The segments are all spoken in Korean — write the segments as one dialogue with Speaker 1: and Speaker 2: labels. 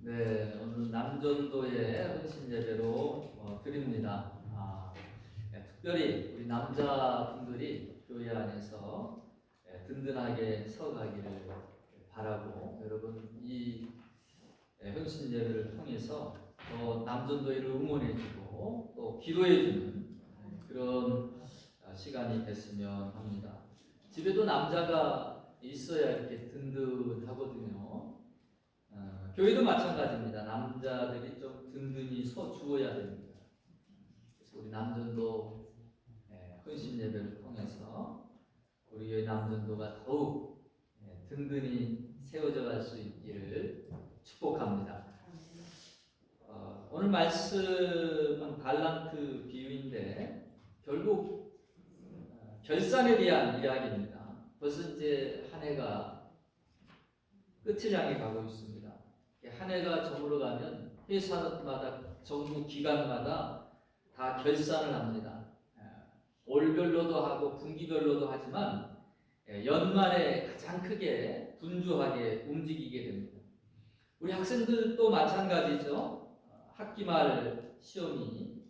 Speaker 1: 네, 오늘 남전도의 헌신 예배로 드립니다. 특별히 우리 남자분들이 교회 안에서 든든하게 서가기를 바라고, 여러분 이 헌신 예배를 통해서 남전도회를 응원해주고 또 기도해주는 그런 시간이 됐으면 합니다. 집에도 남자가 있어야 이렇게 든든하거든요. 교회도 마찬가지입니다. 남자들이 좀 든든히 서 주어야 됩니다. 그래서 우리 남전도 헌신 예배를 통해서 우리 교회 남전도가 더욱 든든히 세워져 갈 수 있기를 축복합니다. 오늘 말씀은 달란트 비유인데 결국 결산에 대한 이야기입니다. 벌써 이제 한 해가 끝을 향해 가고 있습니다. 한 해가 저물어가면 회사마다 정부 기관마다 다 결산을 합니다. 월별로도 하고 분기별로도 하지만 연말에 가장 크게 분주하게 움직이게 됩니다. 우리 학생들도 마찬가지죠. 학기 말 시험이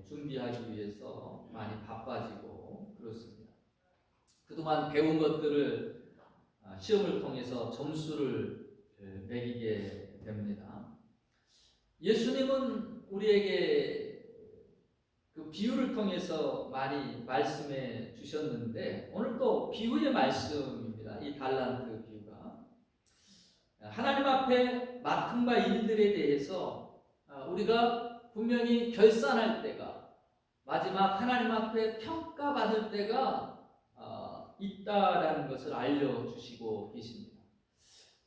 Speaker 1: 준비하기 위해서 많이 바빠지고 그렇습니다. 그동안 배운 것들을 시험을 통해서 점수를 매기게 됩니다. 예수님은 우리에게 그 비유를 통해서 많이 말씀해 주셨는데 오늘 또 비유의 말씀입니다. 이 달란트 비유가 하나님 앞에 맡은 바 일들에 대해서 우리가 분명히 결산할 때가, 마지막 하나님 앞에 평가받을 때가 있다라는 것을 알려주시고 계십니다.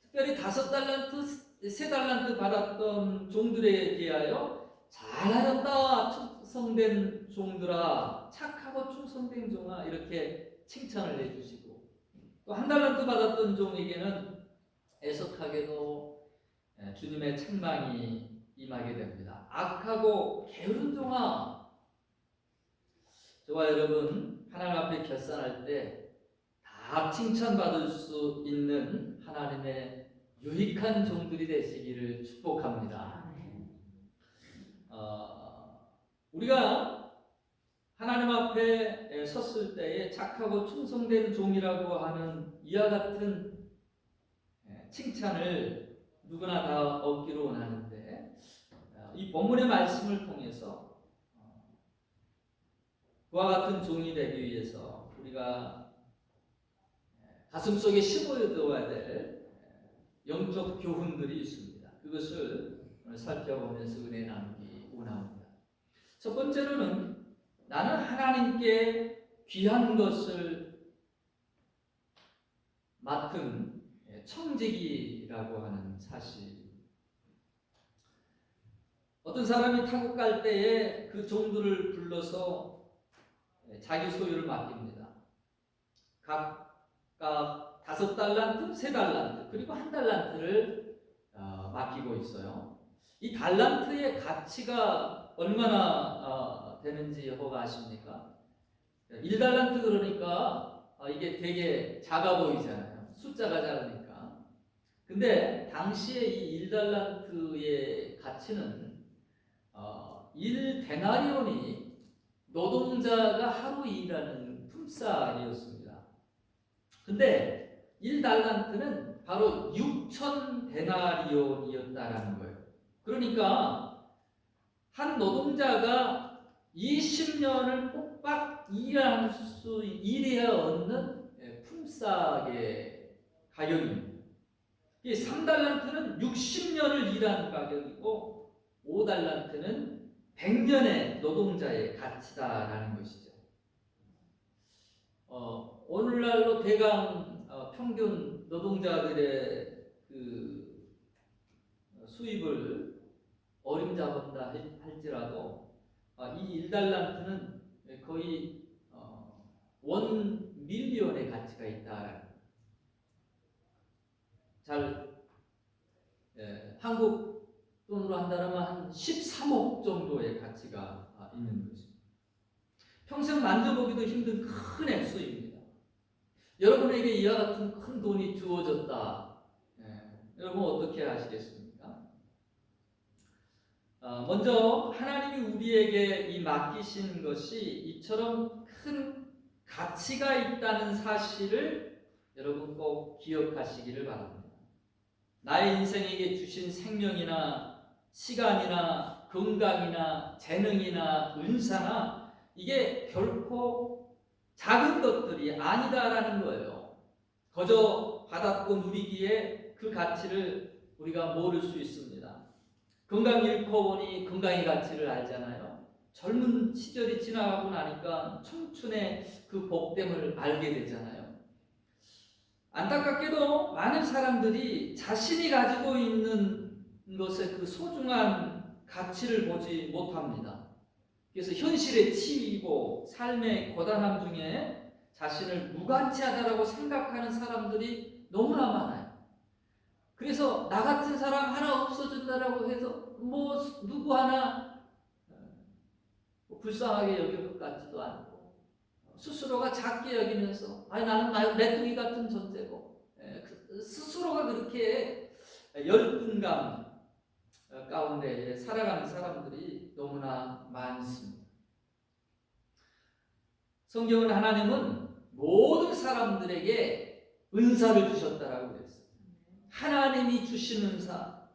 Speaker 1: 특별히 5달란트, 3달란트 받았던 종들에 대하여 잘하였다 충성된 종들아, 착하고 충성된 종아, 이렇게 칭찬을 해주시고, 또 1달란트 받았던 종에게는 애석하게도 주님의 책망이 임하게 됩니다. 악하고 게으른 종아. 저와 여러분 하나님 앞에 결산할 때 다 칭찬받을 수 있는 하나님의 유익한 종들이 되시기를 축복합니다. 우리가 하나님 앞에 섰을 때에 착하고 충성된 종이라고 하는 이와 같은 칭찬을 누구나 다 얻기로 원하는데, 이 본문의 말씀을 통해서 그와 같은 종이 되기 위해서 우리가 가슴속에 심어둬야 될 영적 교훈들이 있습니다. 그것을 오늘 살펴보면서 은혜 나누기 원합니다. 첫 번째로는 나는 하나님께 귀한 것을 맡은 청지기라고 하는 사실. 어떤 사람이 타국 갈 때에 그 종들을 불러서 자기 소유를 맡깁니다. 각각 5달란트, 3달란트, 그리고 1달란트를 맡기고 있어요. 이 달란트의 가치가 얼마나 되는지 여러분 아십니까? 1달란트 그러니까 이게 되게 작아 보이잖아요. 숫자가 작으니까. 근데 당시에 이 1달란트의 가치는 1데나리온이 노동자가 하루 일하는 품삯이었습니다. 근데 1달란트는 바로 6,000데나리온이었다라는 거예요. 그러니까 한 노동자가 20년을 꼬박 일해야 얻는 품삯의 가격입니다. 3달란트는 60년을 일한 가격이고 5달란트는 100년의 노동자의 가치다라는 것이죠. 오늘날로 대강 평균 노동자들의 그 수입을 어림잡았다 할지라도 이 1달란트는 거의 1밀리언의 가치가 있다. 한국 돈으로 한다면 한 13억 정도의 가치가 있는 것입니다. 평생 만져보기도 힘든 큰 액수입니다. 여러분에게 이와 같은 큰 돈이 주어졌다. 여러분 어떻게 하시겠습니까? 먼저 하나님이 우리에게 이 맡기신 것이 이처럼 큰 가치가 있다는 사실을 여러분 꼭 기억하시기를 바랍니다. 나의 인생에게 주신 생명이나 시간이나 건강이나 재능이나 은사나 이게 결코 작은 것들이 아니다라는 거예요. 거저 받았고 누리기에 그 가치를 우리가 모를 수 있습니다. 건강 잃고 보니 건강의 가치를 알잖아요. 젊은 시절이 지나가고 나니까 청춘의 그 복됨을 알게 되잖아요. 안타깝게도 많은 사람들이 자신이 가지고 있는 것의 그 소중한 가치를 보지 못합니다. 그래서 현실에 치이고 삶의 고단함 중에 자신을 무가치하다라고 생각하는 사람들이 너무나 많아요. 그래서 나 같은 사람 하나 없어진다라고 해서 뭐 누구 하나 불쌍하게 여길 것 같지도 않고 스스로가 작게 여기면서 아니 나는 메뚜기 같은 존재고 스스로가 그렇게 열등감 가운데 살아가는 사람들이 너무나 많습니다. 성경은 하나님은 모든 사람들에게 은사를 주셨다라고 그랬어요. 하나님이 주신 은사,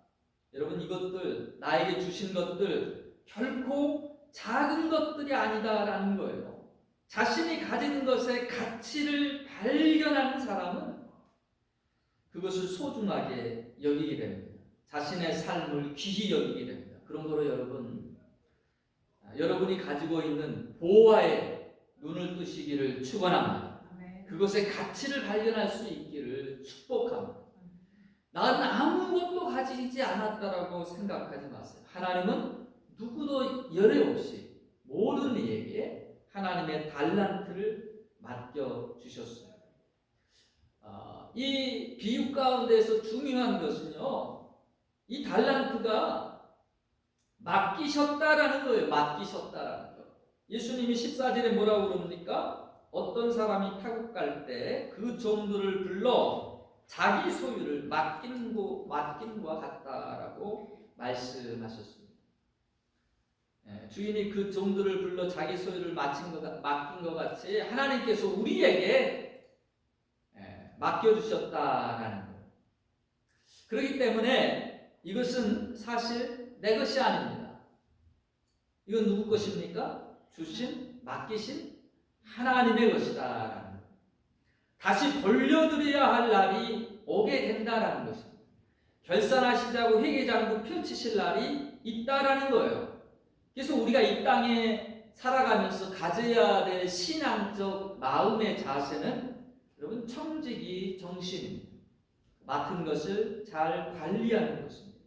Speaker 1: 여러분 이것들 나에게 주신 것들 결코 작은 것들이 아니다라는 거예요. 자신이 가진 것의 가치를 발견하는 사람은 그것을 소중하게 여기게 됩니다. 자신의 삶을 귀히 여기게 됩니다. 그런 거로 여러분이 가지고 있는 보화에 눈을 뜨시기를 축원합니다. 그것의 가치를 발견할 수 있기를 축복합니다. 나는 아무것도 가지지 않았다라고 생각하지 마세요. 하나님은 누구도 열애 없이 모든 이에게 하나님의 달란트를 맡겨주셨어요. 이 비유 가운데서 중요한 것은요, 이 달란트가 맡기셨다라는 거예요. 맡기셨다라는 거. 예수님이 14절에 뭐라고 그럽니까? 어떤 사람이 타국 갈 때 그 종들을 불러 자기 소유를 맡긴 것과 같다라고 말씀하셨습니다. 주인이 그 종들을 불러 자기 소유를 맡긴 것 같이 하나님께서 우리에게 맡겨주셨다라는 거예요. 그렇기 때문에 이것은 사실 내 것이 아닙니다. 이건 누구 것입니까? 맡기신 하나님의 것이다라는 거예요. 다시 돌려드려야 할 날이 오게 된다라는 것입니다. 결산하시자고 회계장부 펼치실 날이 있다라는 거예요. 그래서 우리가 이 땅에 살아가면서 가져야 될 신앙적 마음의 자세는 여러분 청지기 정신입니다. 맡은 것을 잘 관리하는 것입니다.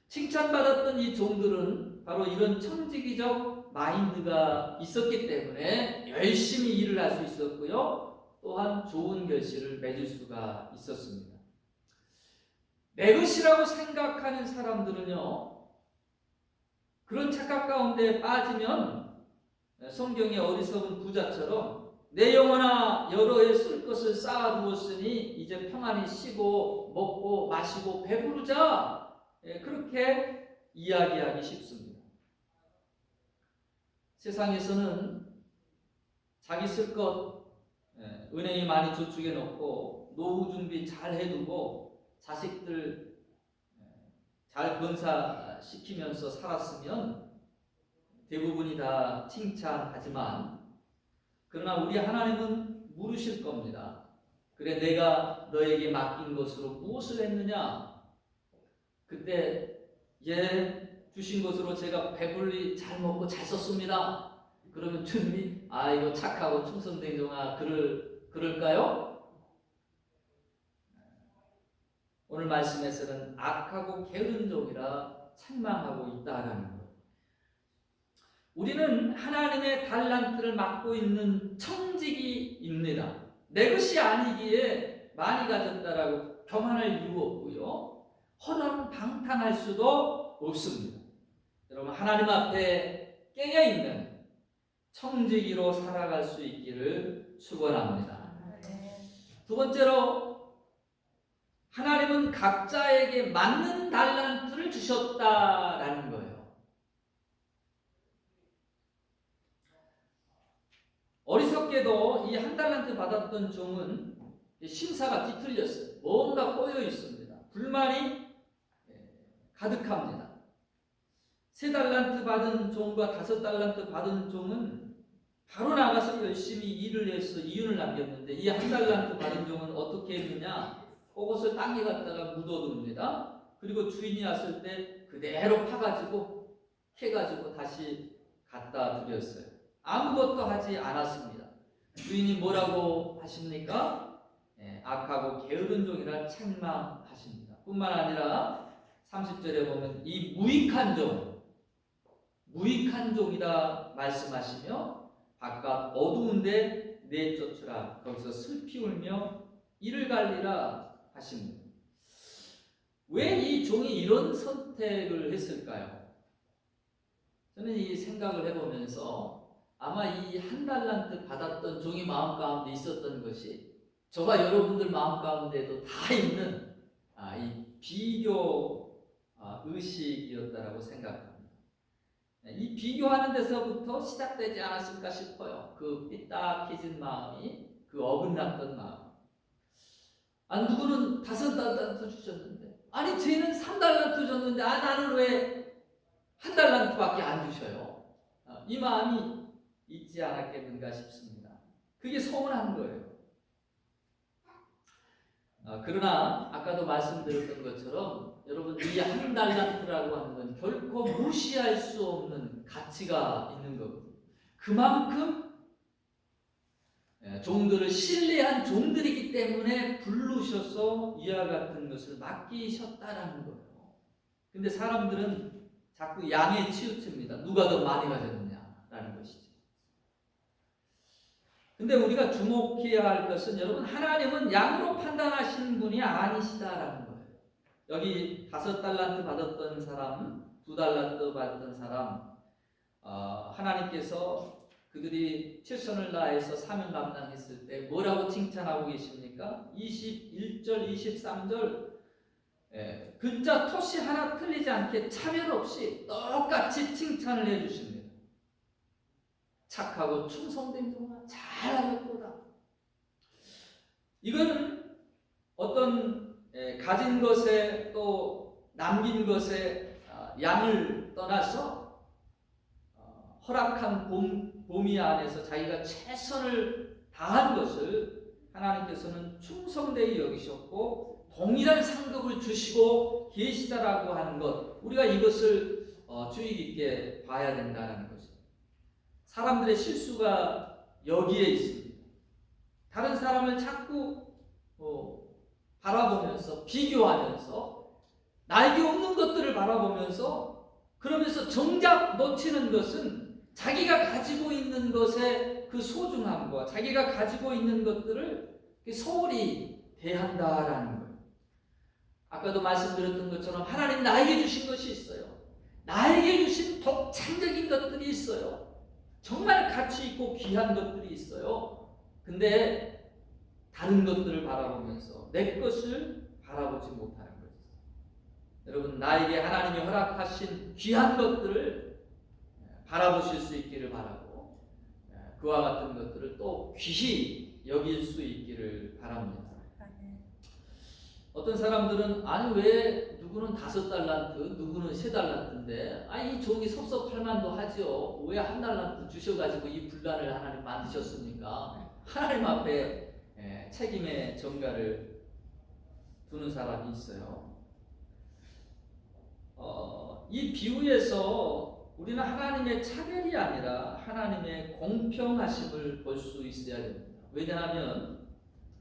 Speaker 1: 칭찬받았던 이 종들은 바로 이런 청지기적 마인드가 있었기 때문에 열심히 일을 할 수 있었고요. 또한 좋은 결실을 맺을 수가 있었습니다. 내 것이라고 생각하는 사람들은요, 그런 착각 가운데 빠지면 성경의 어리석은 부자처럼 내 영혼아 여러 해 쓸 것을 쌓아두었으니 이제 평안히 쉬고 먹고 마시고 배부르자, 그렇게 이야기하기 쉽습니다. 세상에서는 자기 쓸 것 은행에 많이 저축해 놓고 노후 준비 잘 해두고 자식들 잘 건사시키면서 살았으면 대부분이 다 칭찬하지만 그러나 우리 하나님은 물으실 겁니다. 그래 내가 너에게 맡긴 것으로 무엇을 했느냐? 그때 주신 것으로 제가 배불리 잘 먹고 잘 썼습니다. 그러면 주님이 이거 착하고 충성된 종아 그럴까요? 오늘 말씀에서는 악하고 게으른 종이라 책망하고 있다라는 것. 우리는 하나님의 달란트를 맡고 있는 청지기입니다. 내 것이 아니기에 많이 가졌다라고 교만할 이유 없고요. 허랑방탕할 수도 없습니다. 여러분 하나님 앞에 깨어있는 청지기로 살아갈 수 있기를 축원합니다. 두 번째로 하나님은 각자에게 맞는 달란트를 주셨다라는 거예요. 놀랍게도 이 한 달란트 받았던 종은 심사가 뒤틀렸어요. 뭔가 꼬여 있습니다. 불만이 가득합니다. 3달란트 받은 종과 5달란트 받은 종은 바로 나가서 열심히 일을 해서 이윤을 남겼는데, 이 1달란트 받은 종은 어떻게 했느냐? 그것을 땅에 갖다가 묻어둡니다. 그리고 주인이 왔을 때 그대로 파가지고 캐가지고 다시 갖다 드렸어요. 아무것도 하지 않았습니다. 주인이 뭐라고 하십니까? 악하고 게으른 종이라 책망하십니다. 뿐만 아니라 30절에 보면 이 무익한 종이다 말씀하시며 바깥 어두운데 내쫓으라, 거기서 슬피 울며 이를 갈리라 하십니다. 왜 이 종이 이런 선택을 했을까요? 저는 이 생각을 해보면서 아마 이 1달란트 받았던 종이 마음 가운데 있었던 것이 저와 여러분들 마음 가운데도 다 있는 이 비교 의식이었다라고 생각합니다. 이 비교하는 데서부터 시작되지 않았을까 싶어요. 그 삐딱해진 마음이, 그 어긋났던 마음. 누구는 5달란트 주셨는데, 쟤는 3달란트 줬는데 나는 왜 1달란트밖에 안 주셔요? 이 마음이 있지 않았겠는가 싶습니다. 그게 서운한 거예요. 그러나 아까도 말씀드렸던 것처럼 여러분, 이 1달란트라고 하는 건 결코 무시할 수 없는 가치가 있는 거거든요. 그만큼 종들을 신뢰한 종들이기 때문에 부르셔서 이와 같은 것을 맡기셨다라는 거예요. 근데 사람들은 자꾸 양에 치우칩니다. 누가 더 많이 가졌느냐라는 것이죠. 근데 우리가 주목해야 할 것은, 여러분, 하나님은 양으로 판단하시는 분이 아니시다라는 거예요. 여기 5달란트 받았던 사람, 2달란트 받았던 사람, 하나님께서 그들이 최선을 다해서 사명 감당했을 때 뭐라고 칭찬하고 계십니까? 21절, 23절 글자 토시 하나 틀리지 않게 차별 없이 똑같이 칭찬을 해주십니다. 착하고 충성된 종아 잘하였도다. 이거는 어떤 가진 것에 또 남긴 것에 양을 떠나서 허락한 봄이 안에서 자기가 최선을 다한 것을 하나님께서는 충성되게 여기셨고 동일한 상급을 주시고 계시다라고 하는 것, 우리가 이것을 주의 깊게 봐야 된다는 것입니다. 사람들의 실수가 여기에 있습니다. 다른 사람을 자꾸 바라보면서 비교하면서 나에게 없는 것들을 바라보면서 그러면서 정작 놓치는 것은 자기가 가지고 있는 것의 그 소중함과 자기가 가지고 있는 것들을 소홀히 대한다라는 거예요. 아까도 말씀드렸던 것처럼 하나님 나에게 주신 것이 있어요. 나에게 주신 독창적인 것들이 있어요. 정말 가치 있고 귀한 것들이 있어요. 근데 다른 것들을 바라보면서 내 것을 바라보지 못하는 거예요. 여러분, 나에게 하나님이 허락하신 귀한 것들을 바라보실 수 있기를 바라고, 그와 같은 것들을 또 귀히 여길 수 있기를 바랍니다. 어떤 사람들은 왜 누구는 5달란트, 누구는 3달란트인데 이 종이 섭섭할 만도 하죠. 왜 1달란트 주셔가지고 이 분란을 하나님 만드셨습니까? 하나님 앞에 책임의 전가를 두는 사람이 있어요. 이 비유에서 우리는 하나님의 차별이 아니라 하나님의 공평하심을 볼 수 있어야 됩니다. 왜냐하면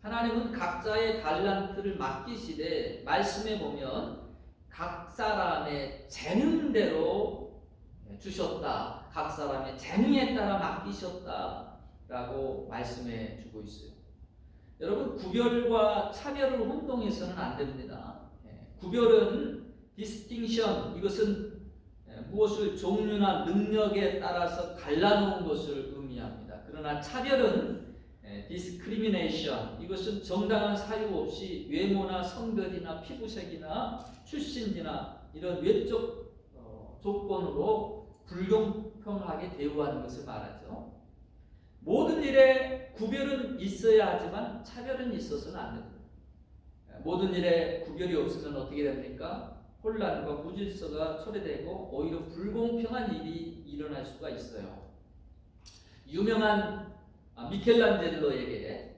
Speaker 1: 하나님은 각자의 달란트를 맡기시되 말씀에 보면 각 사람의 재능대로 주셨다, 각 사람의 재능에 따라 맡기셨다라고 말씀해 주고 있어요. 여러분, 구별과 차별을 혼동해서는 안 됩니다. 구별은 distinction, 이것은 무엇을 종류나 능력에 따라서 갈라놓은 것을 의미합니다. 그러나 차별은 discrimination, 이것은 정당한 사유 없이 외모나 성별이나 피부색이나 출신지나 이런 외적 조건으로 불공평하게 대우하는 것을 말하죠. 모든 일에 구별은 있어야 하지만 차별은 있어서는 안 됩니다. 모든 일에 구별이 없으면 어떻게 됩니까? 혼란과 무질서가 초래되고 오히려 불공평한 일이 일어날 수가 있어요. 유명한 미켈란젤로에게,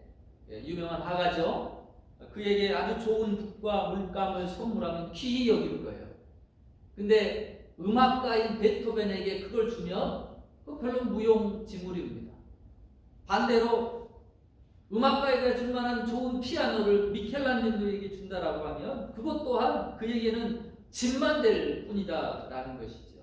Speaker 1: 유명한 화가죠. 그에게 아주 좋은 북과 물감을 선물하면 귀히 여길 거예요. 근데 음악가인 베토벤에게 그걸 주면 그 별로 무용지물입니다. 반대로 음악가에게 줄 만한 좋은 피아노를 미켈란젤로에게 준다라고 하면 그것 또한 그에게는 짐만 될 뿐이다라는 것이죠.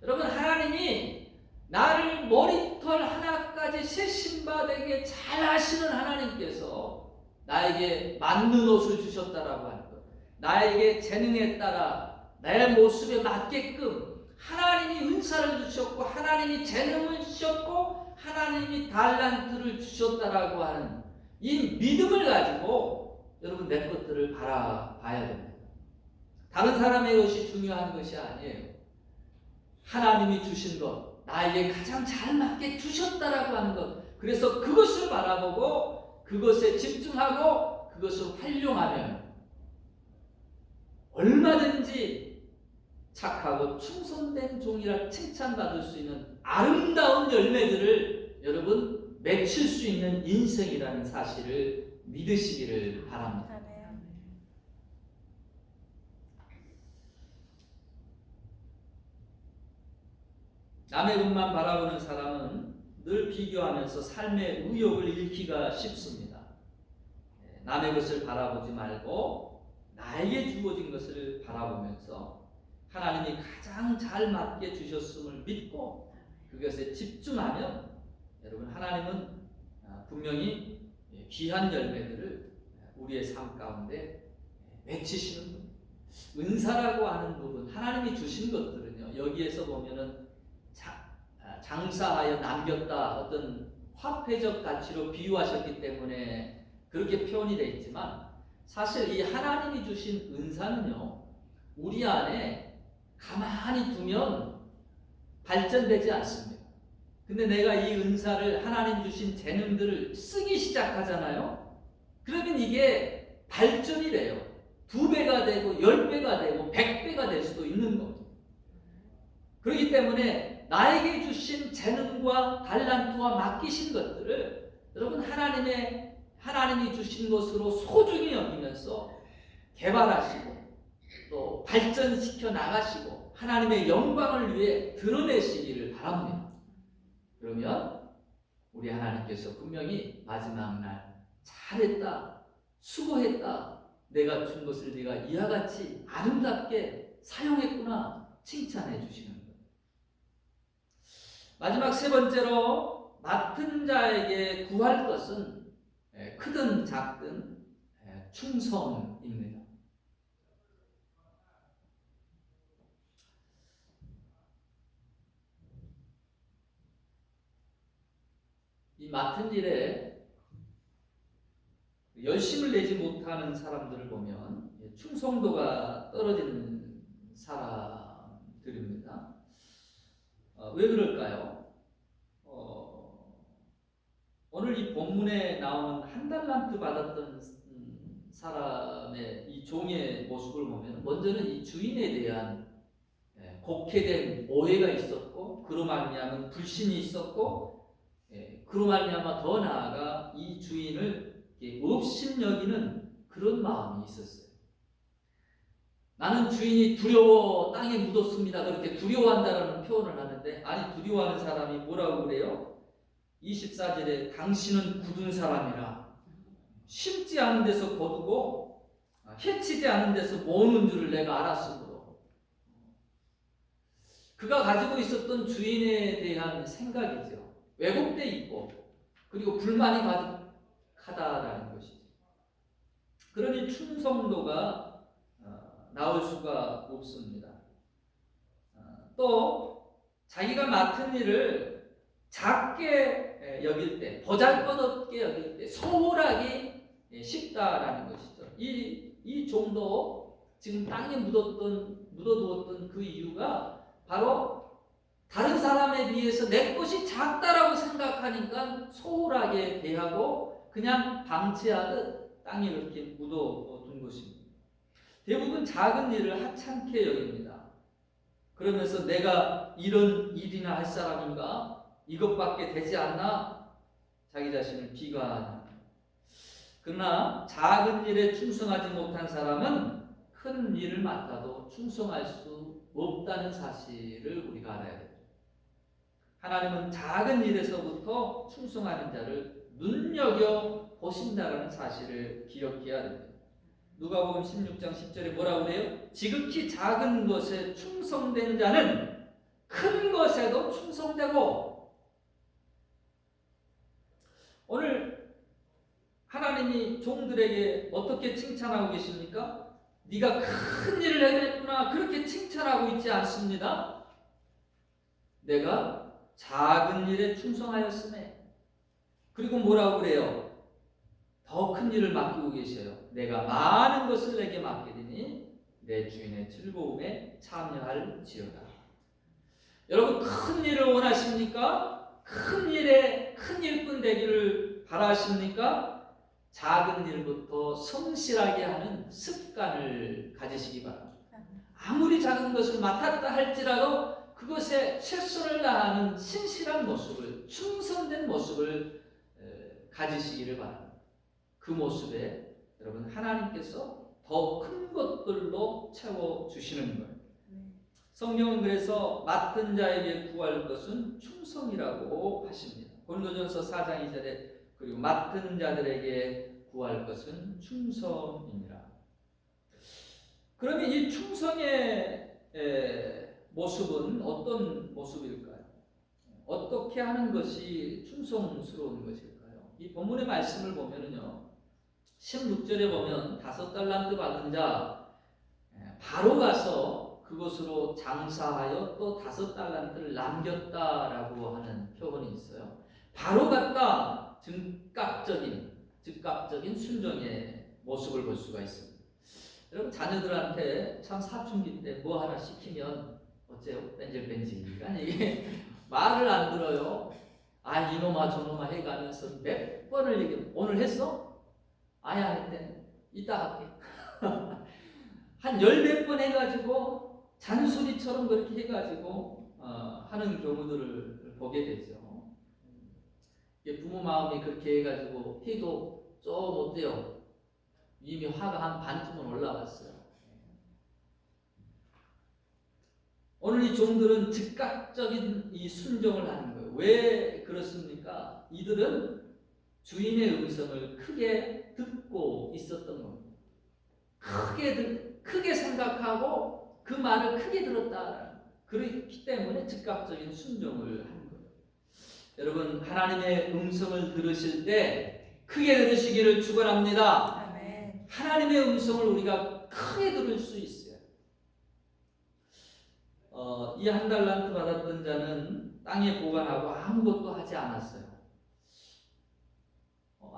Speaker 1: 여러분, 하나님이 나를 머리털 하나까지 세심바되게 잘 아시는 하나님께서 나에게 맞는 옷을 주셨다라고 하는 것, 나에게 재능에 따라 내 모습에 맞게끔 하나님이 은사를 주셨고 하나님이 재능을 주셨고 하나님이 달란트를 주셨다라고 하는 이 믿음을 가지고 여러분 내 것들을 바라봐야 됩니다. 다른 사람의 것이 중요한 것이 아니에요. 하나님이 주신 것, 나에게 가장 잘 맞게 주셨다라고 하는 것, 그래서 그것을 바라보고 그것에 집중하고 그것을 활용하면 얼마든지 착하고 충성된 종이라 칭찬받을 수 있는 아름다운 열매들을 여러분 맺힐 수 있는 인생이라는 사실을 믿으시기를 바랍니다. 남의 것만 바라보는 사람은 늘 비교하면서 삶의 의욕을 잃기가 쉽습니다. 남의 것을 바라보지 말고 나에게 주어진 것을 바라보면서 하나님이 가장 잘 맞게 주셨음을 믿고 그것에 집중하면 여러분 하나님은 분명히 귀한 열매들을 우리의 삶 가운데 맺히시는 분. 은사라고 하는 부분, 하나님이 주신 것들은요, 여기에서 보면은 장사하여 남겼다, 어떤 화폐적 가치로 비유하셨기 때문에 그렇게 표현이 되어 있지만 사실 이 하나님이 주신 은사는요, 우리 안에 가만히 두면 발전되지 않습니다. 근데 내가 이 은사를, 하나님 주신 재능들을 쓰기 시작하잖아요. 그러면 이게 발전이 돼요. 2배가 되고 10배가 되고 100배가 될 수도 있는 겁니다. 그렇기 때문에 나에게 주신 재능과 달란트와 맡기신 것들을 여러분 하나님이 주신 것으로 소중히 여기면서 개발하시고 또 발전시켜 나가시고 하나님의 영광을 위해 드러내시기를 바랍니다. 그러면 우리 하나님께서 분명히 마지막 날 잘했다, 수고했다, 내가 준 것을 네가 이와 같이 아름답게 사용했구나 칭찬해 주시는 거예요. 마지막 세 번째로 맡은 자에게 구할 것은 크든 작든 충성입니다. 이 맡은 일에 열심을 내지 못하는 사람들을 보면 충성도가 떨어지는 사람들입니다. 왜 그럴까요? 오늘 이 본문에 나오는 한 달란트 받았던 사람의 이 종의 모습을 보면 먼저는 이 주인에 대한 곡해된 오해가 있었고 그로 말미암은 불신이 있었고 그로 말미암아 더 나아가 이 주인을 업신여기는 그런 마음이 있었어요. 나는 주인이 두려워 땅에 묻었습니다. 그렇게 두려워한다라는 표현을 하는데, 아니 두려워하는 사람이 뭐라고 그래요? 24절에 당신은 굳은 사람이라 심지 않은 데서 거두고 해치지 않은 데서 모으는 줄을 내가 알았으므로. 그가 가지고 있었던 주인에 대한 생각이죠. 왜곡돼 있고 그리고 불만이 가득하다라는 것이죠. 그러니 충성도가 나올 수가 없습니다. 또 자기가 맡은 일을 작게 여길 때, 보잘것없게 여길 때 소홀하기 쉽다라는 것이죠. 이 종도 지금 땅에 묻어두었던 그 이유가 바로 다른 사람에 비해서 내 것이 작다라고 생각하니까 소홀하게 대하고 그냥 방치하듯 땅에 이렇게 묻어둔 것입니다. 대부분 작은 일을 하찮게 여깁니다. 그러면서 내가 이런 일이나 할 사람인가? 이것밖에 되지 않나? 자기 자신을 비관합니다. 그러나 작은 일에 충성하지 못한 사람은 큰 일을 맡아도 충성할 수 없다는 사실을 우리가 알아야 됩니다. 하나님은 작은 일에서부터 충성하는 자를 눈여겨 보신다는 사실을 기억해야 됩니다. 누가복음 16장 10절에 뭐라고 그래요? 지극히 작은 것에 충성된 자는 큰 것에도 충성되고. 오늘 하나님이 종들에게 어떻게 칭찬하고 계십니까? 네가 큰 일을 해냈구나 그렇게 칭찬하고 있지 않습니다. 내가 작은 일에 충성하였음에. 그리고 뭐라고 그래요? 더 큰 일을 맡기고 계셔요. 내가 많은 것을 내게 맡기리니 내 주인의 즐거움에 참여할지어다. 여러분 큰 일을 원하십니까? 큰 일꾼 되기를 바라십니까? 작은 일부터 성실하게 하는 습관을 가지시기 바랍니다. 아무리 작은 것을 맡았다 할지라도 그것에 최선을 다하는 신실한 모습을, 충성된 모습을 가지시기를 바랍니다. 그 모습에 여러분 하나님께서 더 큰 것들로 채워주시는 거예요. 성경은 그래서 맡은 자에게 구할 것은 충성이라고 하십니다. 고린도전서 4장 2절에 그리고 맡은 자들에게 구할 것은 충성이니라. 그러면 이 충성의 모습은 어떤 모습일까요? 어떻게 하는 것이 충성스러운 것일까요? 이 본문의 말씀을 보면은요, 16절에 보면 5달란트 받은 자 바로 가서 그것으로 장사하여 또 5달란트를 남겼다라고 하는 표현이 있어요. 바로 갔다 즉각적인 순종의 모습을 볼 수가 있습니다. 여러분 자녀들한테 참 사춘기 때 뭐 하나 시키면 어째요? 뺀질뺀질. 이게 말을 안 들어요. 아 이놈아 저놈아 해가면서 몇 번을 얘기해. 오늘 했어? 아예 안 했대. 이따 할게. 한 10몇 번 해가지고 잔소리처럼 그렇게 해가지고 하는 경우들을 보게 되죠. 부모 마음이 그렇게 해가지고 해도 좀 어때요? 이미 화가 한 반쯤은 올라갔어요. 오늘 이 종들은 즉각적인 이 순종을 하는 거예요. 왜 그렇습니까? 이들은 주인의 음성을 크게 듣고 있었던 겁니다. 크게 생각하고 그 말을 크게 들었다. 그렇기 때문에 즉각적인 순종을 한 거예요. 여러분 하나님의 음성을 들으실 때 크게 들으시기를 축원합니다. 아멘. 하나님의 음성을 우리가 크게 들을 수 있어요. 이 1달란트 받았던 자는 땅에 보관하고 아무것도 하지 않았어요.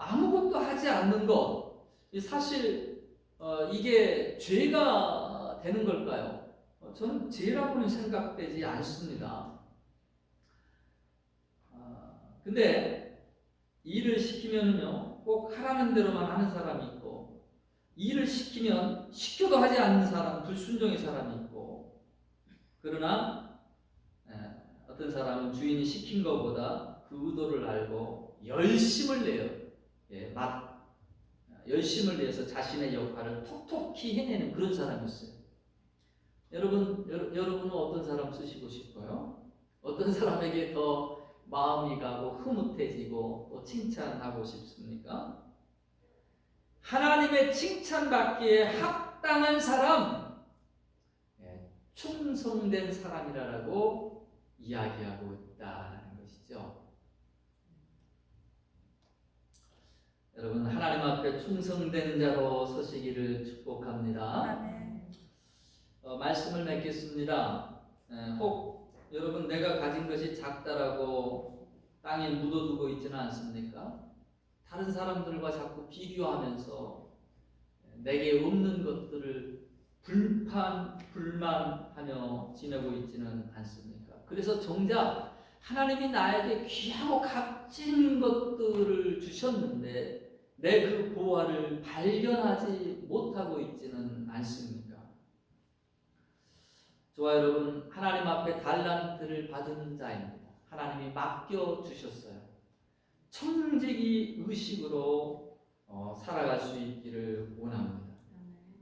Speaker 1: 아무것도 하지 않는 것, 사실 이게 죄가 되는 걸까요? 저는 죄라고는 생각되지 않습니다. 근데 일을 시키면요 꼭 하라는 대로만 하는 사람이 있고, 일을 시키면 시켜도 하지 않는 사람, 불순종의 사람이 있고, 그러나 어떤 사람은 주인이 시킨 것보다 그 의도를 알고 열심을 내요. 열심을 내서 자신의 역할을 톡톡히 해내는 그런 사람이 있어요. 여러분은 어떤 사람 쓰시고 싶어요? 어떤 사람에게 더 마음이 가고 흐뭇해지고 또 칭찬하고 싶습니까? 하나님의 칭찬받기에 합당한 사람, 충성된 사람이라고 이야기하고 있다는 것이죠. 여러분 하나님 앞에 충성된 자로 서시기를 축복합니다. 말씀을 맺겠습니다. 혹 여러분 내가 가진 것이 작다라고 땅에 묻어두고 있지는 않습니까? 다른 사람들과 자꾸 비교하면서 내게 없는 것들을 불만하며 지내고 있지는 않습니까? 그래서 정작 하나님이 나에게 귀하고 값진 것들을 주셨는데 내 그 보화를 발견하지 못하고 있지는 않습니까? 저와 여러분, 하나님 앞에 달란트를 받은 자입니다. 하나님이 맡겨 주셨어요. 청지기 의식으로 살아갈 수 있기를 원합니다.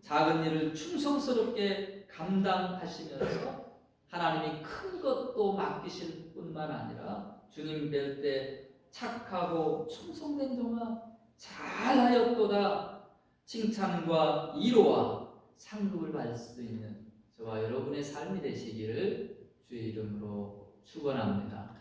Speaker 1: 작은 일을 충성스럽게 감당하시면서 하나님이 큰 것도 맡기실 뿐만 아니라 주님 뵐 때 착하고 충성된 종아 잘하였도다 칭찬과 위로와 상급을 받을 수 있는 저와 여러분의 삶이 되시기를 주의 이름으로 축원합니다.